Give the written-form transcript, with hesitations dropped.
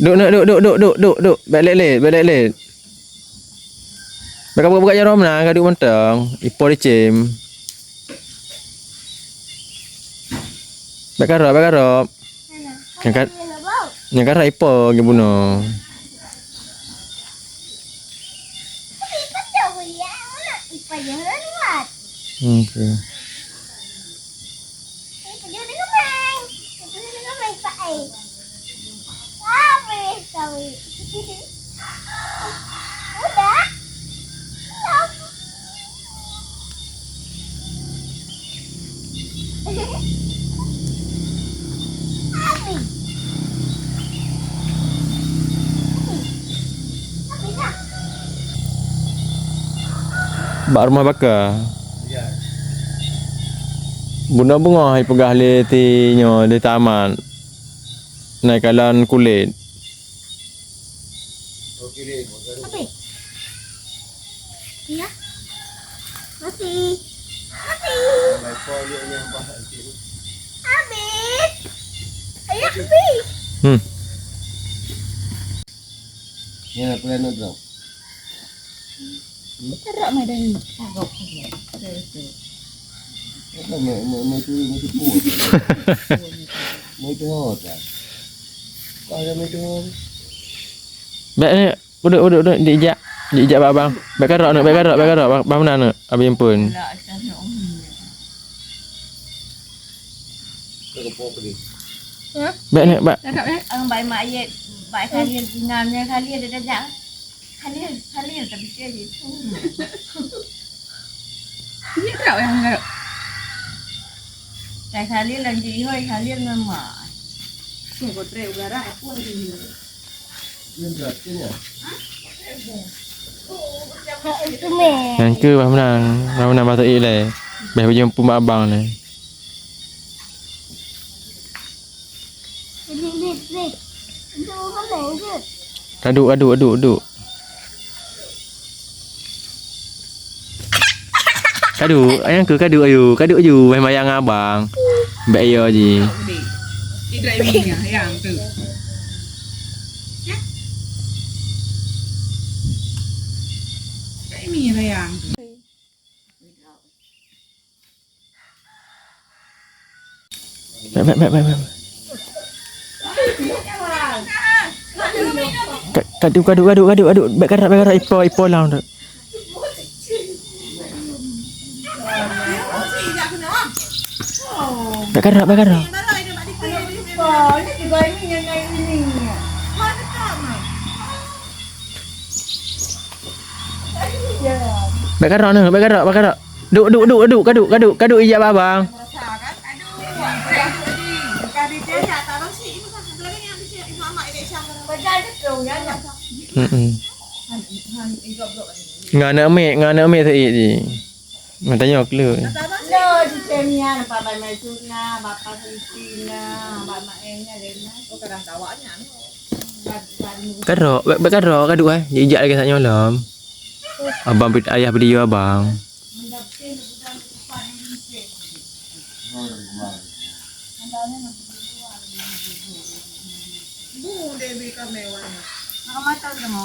Duk. Balik leh. Buka jarum nah, kaduk mentang. Ipo dicem. Bakarop. Yang kat ipo gibuno. Okay. Bak rumah bakar. Ya. Bunga-bunga hai pegah le ti nyo di taman. Naik kalan kulit. Okey, Mati. Ya. Mati. Habis. Ayo habis. Ya, plan bro. Terak madan agak dia. Mau tu puas. Mau tu hot. Kalau mau tu. Baik ni, udah diijak abang. Baik karok bang mana nak? Abang pun. Baik ni, baik. Baik mak ayat, baik kalian dinamnya kalian ada dah. Kalian tapi dia itu. Dia tahu yang enggak. Saya kalian lagi hoi kalian mama. Saya kotre udara aku lagi. Yang ke bang menang batu ile. Beh jumpa mak abang ni. Aduk. Kadu ayu mai mayang abang. Mbak yo ji. Di drivingnya yang tu. Ini yang tu. Baik. Kadu. Baik karap ipo lah tu. Baik karap. Oh, ini juga ini yang ini. Mana kamu? Baik karap. Duk. Kadu ijak abang. Ngana ame tu ji. Matanya okle. No, di temnya Bapak Maisuna, Bapak Kristina, Bapak Enya Lena. Oh, kadang tawanya Karok, kadu ijak lagi tak nyolam. Abang ayah video abang. Bu, Dewi kamewan. Nak makan kamu?